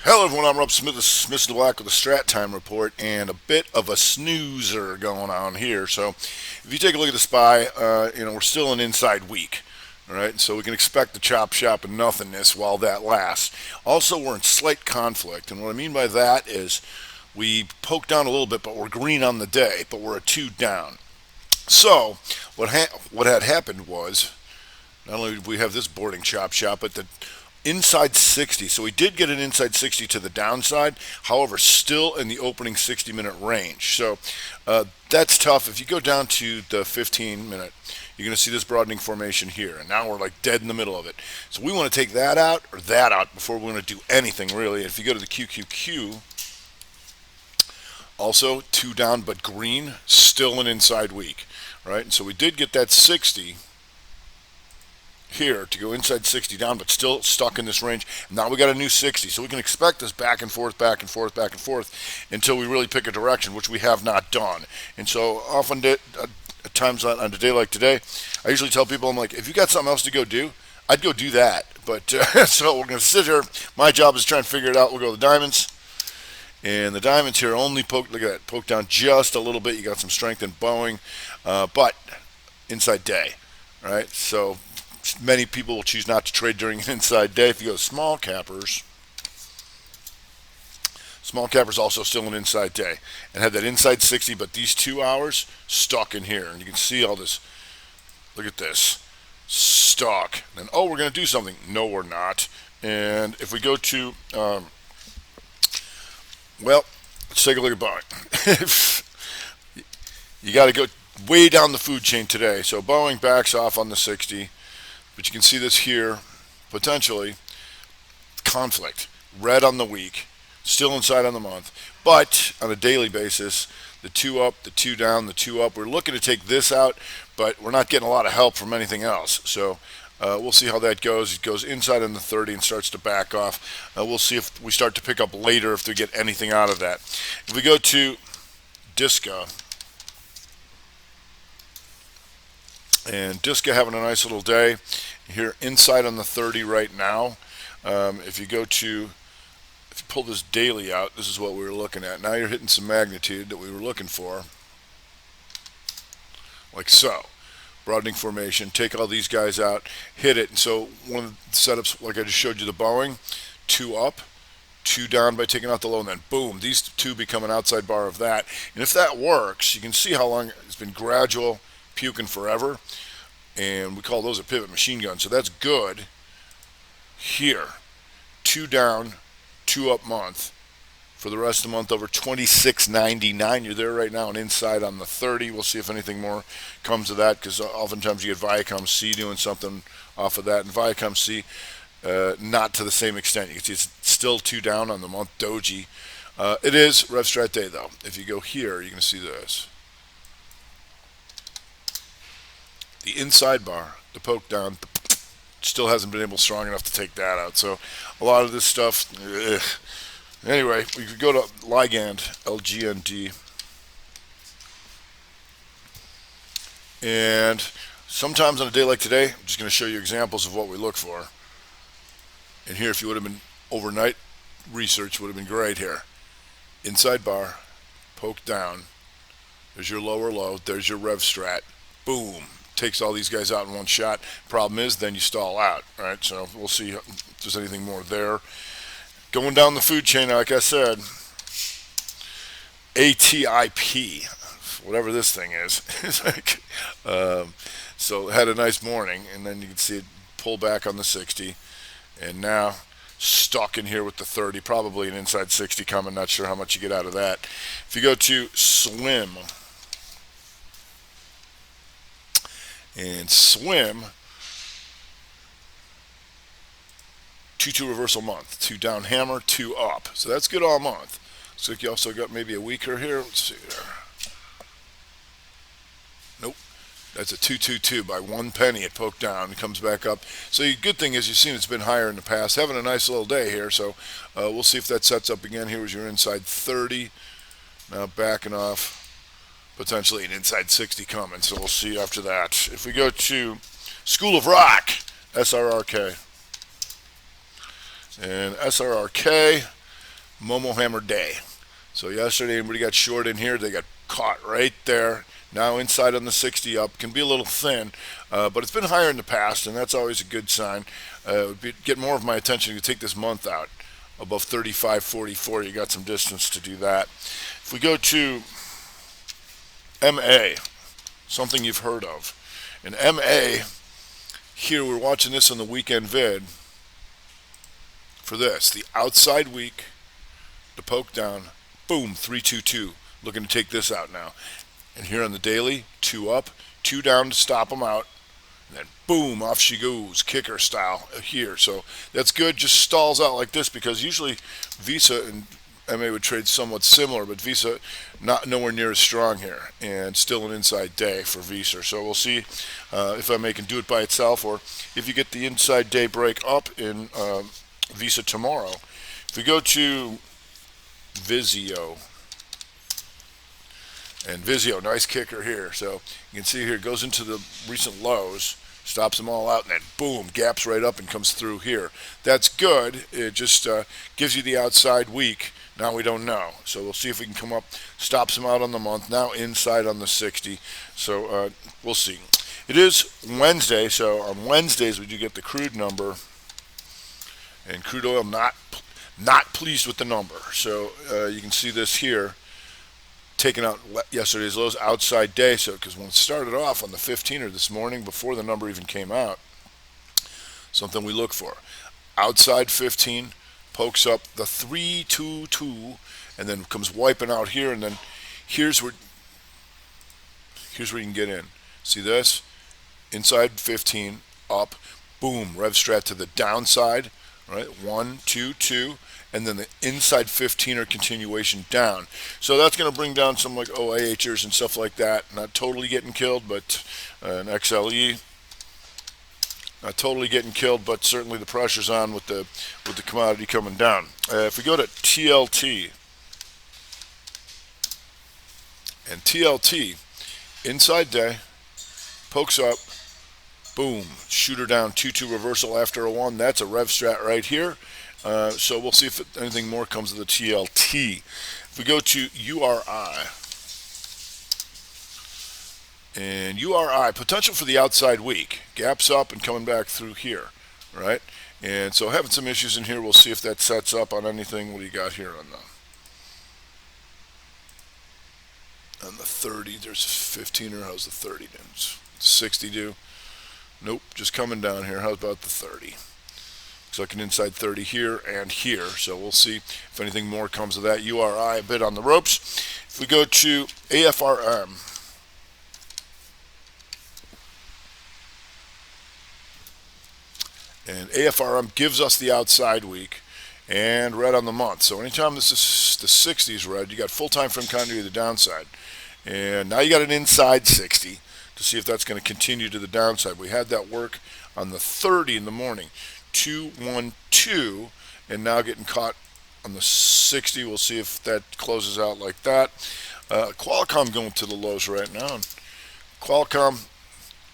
Hello everyone, I'm Rob Smith, Smith the Black with the Strat Time Report, and a bit of a snoozer going on here. So, if you take a look at the SPY, we're still an inside week, all right? So we can expect the chop shop and nothingness while that lasts. Also, we're in slight conflict, and what I mean by that is we poked down a little bit, but we're green on the day, but we're a two down. So, what had happened was not only did we have this boarding chop shop, but the inside 60. So we did get an inside 60 to the downside, however, still in the opening 60-minute range. So that's tough. If you go down to the 15-minute, you're going to see this broadening formation here. And now we're like dead in the middle of it. So we want to take that out or that out before we're going to do anything really. If you go to the QQQ, also two down but green, still an inside week, right? And so we did get that 60 here to go inside 60 down, but still stuck in this range. Now we got a new 60, so we can expect this back and forth, back and forth, back and forth until we really pick a direction, which we have not done. And so often, at times on a day like today, I usually tell people, I'm like, if you got something else to go do, I'd go do that. But so we're going to sit here. My job is trying to figure it out. We'll go to the diamonds. And the diamonds here only poke, look at that, poke down just a little bit. You got some strength in Boeing, but inside day, right? So many people will choose not to trade during an inside day. If you go to small cappers also still an inside day and had that inside 60, but these 2 hours stuck in here. And you can see all this. Look at this. Stuck. And oh, we're going to do something. No, we're not. And if we go to, let's take a look at Boeing. You got to go way down the food chain today. So Boeing backs off on the 60. But you can see this here, potentially, conflict. Red on the week, still inside on the month. But on a daily basis, the two up, the two down, the two up. We're looking to take this out, but we're not getting a lot of help from anything else. So we'll see how that goes. It goes inside on the 30 and starts to back off. We'll see if we start to pick up later if they get anything out of that. If we go to Disca, and Disca having a nice little day here inside on the 30 right now. If you pull this daily out, this is what we were looking at. Now you're hitting some magnitude that we were looking for, like so. Broadening formation, take all these guys out, hit it. And so one of the setups, like I just showed you the Boeing, two up, two down by taking out the low, and then boom, these two become an outside bar of that. And if that works, you can see how long it's been gradual, puking forever. And we call those a pivot machine gun. So that's good here. Two down, two up month. For the rest of the month, over 26.99. You're there right now and inside on the 30. We'll see if anything more comes of that, because oftentimes you get Viacom C doing something off of that. And Viacom C, not to the same extent. You can see it's still two down on the month doji. It is Rev Strat Day, though. If you go here, you can see this. The inside bar, the poke down, still hasn't been able strong enough to take that out. So a lot of this stuff. Anyway, we could go to Ligand, LGND, and sometimes on a day like today, I'm just going to show you examples of what we look for. And here, if you would have been overnight research, would have been great here. Inside bar, poke down. There's your lower low. There's your Rev Strat. Boom. Takes all these guys out in one shot. Problem is, then you stall out, right? So we'll see if there's anything more there. Going down the food chain, like I said, ATIP, whatever this thing is. It's like, so had a nice morning, and then you can see it pull back on the 60, and now stuck in here with the 30, probably an inside 60 coming. Not sure how much you get out of that. If you go to Swim, and Swim, 2-2 reversal month, two down hammer, two up. So that's good all month. Looks like you also got maybe a weaker here. Let's see there. Nope. That's a 2-2-2 by 1 penny. It poked down and comes back up. So the good thing is you've seen it's been higher in the past. Having a nice little day here. So we'll see if that sets up again. Here was your inside 30. Now backing off. Potentially an inside 60 coming, so we'll see after that. If we go to School of Rock, SRRK. And SRRK, Momo Hammer Day. So yesterday, anybody got short in here, they got caught right there. Now inside on the 60 up, can be a little thin, but it's been higher in the past, and that's always a good sign. Get more of my attention to take this month out above 35.44. You got some distance to do that. If we go to MA, something you've heard of, and MA here, we're watching this on the weekend vid for this, the outside week, the poke down, boom, 322. Looking to take this out now. And here on the daily, 2 up, 2 down to stop them out. And then boom, off she goes, kicker style here. So that's good. Just stalls out like this because usually Visa and MA would trade somewhat similar, but Visa not nowhere near as strong here, and still an inside day for Visa. So we'll see if MA can do it by itself, or if you get the inside day break up in Visa tomorrow. If we go to Vizio, and Vizio, nice kicker here. So you can see here, it goes into the recent lows, stops them all out, and then boom, gaps right up and comes through here. That's good. It just gives you the outside week. Now we don't know. So we'll see if we can come up, stops them out on the month. Now inside on the 60. So we'll see. It is Wednesday, so on Wednesdays we do get the crude number. And crude oil not pleased with the number. So you can see this here, taking out yesterday's lows, outside day. So because when it started off on the 15er this morning, before the number even came out, something we look for. Outside 15, pokes up the 322, and then comes wiping out here, and then here's where you can get in. See this? Inside 15, up, boom, rev strat to the downside, right? 1, 2, 2, and then the inside 15er continuation down. So that's going to bring down some like OIHers and stuff like that. Not totally getting killed, but an XLE. Not totally getting killed, but certainly the pressure's on with the commodity coming down. If we go to TLT, and TLT, inside day, pokes up, boom, shooter down, 2-2 reversal after a 1. That's a rev strat right here. So we'll see if anything more comes of the TLT. If we go to URI, and URI, potential for the outside week, gaps up and coming back through here, right? And so having some issues in here. We'll see if that sets up on anything. What do you got here on the 30? There's 15er. How's the 30 do? 60 do? Nope, just coming down here. How about the 30? Looks like an inside 30 here and here. So we'll see if anything more comes of that. URI a bit on the ropes. If we go to AFRM, and AFRM gives us the outside week and red on the month. So anytime this is the 60s red, you got full time frame continuity to the downside. And now you got an inside 60 to see if that's going to continue to the downside. We had that work on the 30 in the morning. 212, and now getting caught on the 60. We'll see if that closes out like that. Qualcomm going to the lows right now. And Qualcomm,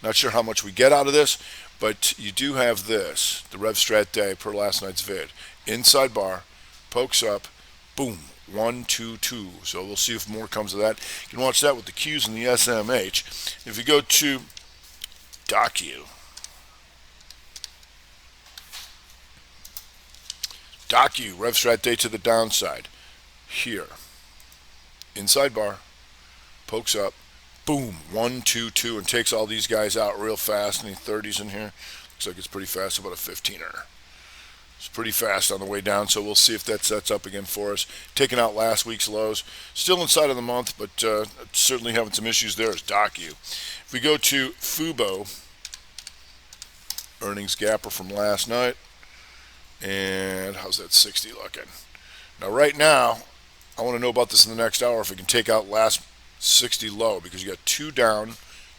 not sure how much we get out of this, but you do have this, the rev strat day per last night's vid. Inside bar, pokes up, boom, 1, 2, 2. So we'll see if more comes of that. You can watch that with the Qs and the SMH. If you go to Docu, rev strat day to the downside. Here, inside bar, pokes up, boom, 1, 2, 2, and takes all these guys out real fast. Any 30s in here? Looks like it's pretty fast, about a 15er. It's pretty fast on the way down, so we'll see if that sets up again for us. Taking out last week's lows. Still inside of the month, but certainly having some issues there is Docu. If we go to Fubo, earnings gapper from last night. And how's that 60 looking? Now, right now, I want to know about this in the next hour if we can take out last 60 low, because you got 2 down,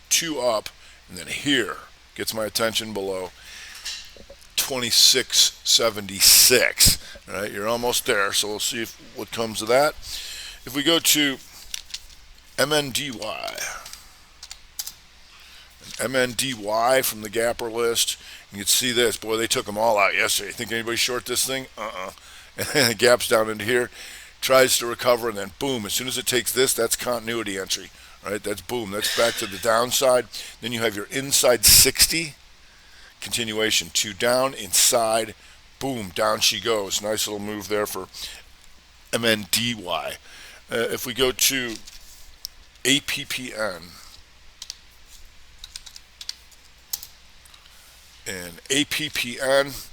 2 up, and then here gets my attention below 26.76. All right, you're almost there, so we'll see what comes of that. If we go to MNDY, MNDY from the gapper list, you can see this. Boy, they took them all out yesterday. Think anybody short this thing? and then it gaps down into here, tries to recover, and then boom, as soon as it takes this, that's continuity entry. Right, that's boom, that's back to the downside. Then you have your inside 60 continuation, 2 down, inside, boom, down she goes. Nice little move there for MNDY. If we go to APPN, and APPN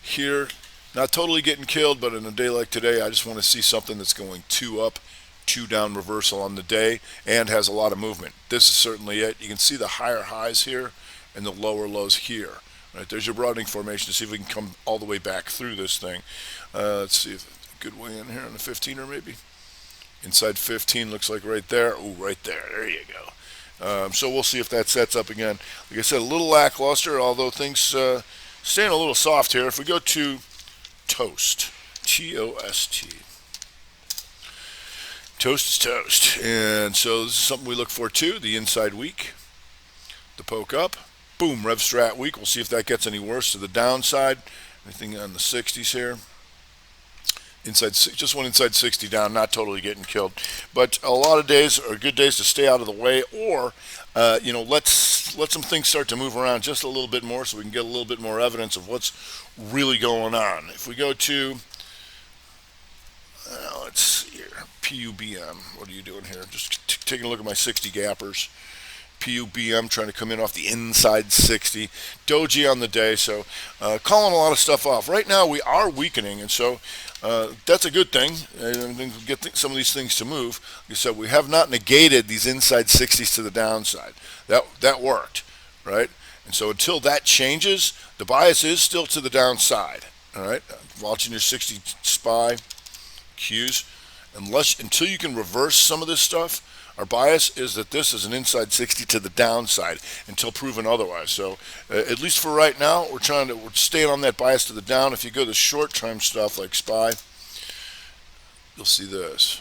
here, not totally getting killed, but in a day like today, I just want to see something that's going 2 up, 2 down reversal on the day, and has a lot of movement. This is certainly it. You can see the higher highs here and the lower lows here. Right, there's your broadening formation to see if we can come all the way back through this thing. Let's see if a good way in here on the 15er maybe. Inside 15 looks like right there. Ooh, right there. There you go. So we'll see if that sets up again. Like I said, a little lackluster, although things staying a little soft here. If we go to Toast, T-O-S-T. Toast is toast. And so this is something we look for too, the inside week. The poke up. Boom, Rev Strat week. We'll see if that gets any worse to the downside. Anything on the 60s here. Inside, just one inside 60 down, not totally getting killed. But a lot of days are good days to stay out of the way, or let some things start to move around just a little bit more so we can get a little bit more evidence of what's really going on. If we go to, let's see here, PUBM. What are you doing here? Just taking a look at my 60 gappers. PUBM trying to come in off the inside 60. Doji on the day, so calling a lot of stuff off. Right now we are weakening, and so that's a good thing. I think we'll get some of these things to move. Like I said, we have not negated these inside 60s to the downside. That worked, right? And so until that changes, the bias is still to the downside. All right, watching your 60 SPY cues, until you can reverse some of this stuff. Our bias is that this is an inside 60 to the downside until proven otherwise. So at least for right now, we're staying on that bias to the down. If you go to short-term stuff like SPY, you'll see this.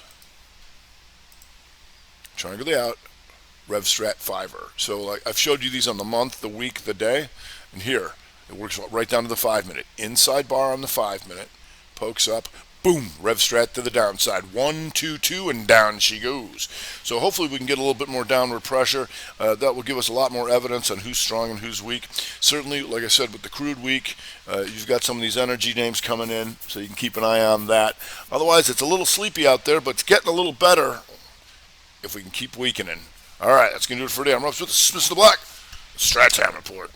Triangle the out, Rev Strat 5er. So like I've showed you these on the month, the week, the day, and here it works right down to the 5-minute. Inside bar on the 5-minute, pokes up. Boom, Rev Strat to the downside. 1, 2, 2, and down she goes. So hopefully we can get a little bit more downward pressure. That will give us a lot more evidence on who's strong and who's weak. Certainly, like I said, with the crude week, you've got some of these energy names coming in, so you can keep an eye on that. Otherwise, it's a little sleepy out there, but it's getting a little better if we can keep weakening. All right, that's going to do it for today. I'm Rups with the Smith the Black Strat Time Report.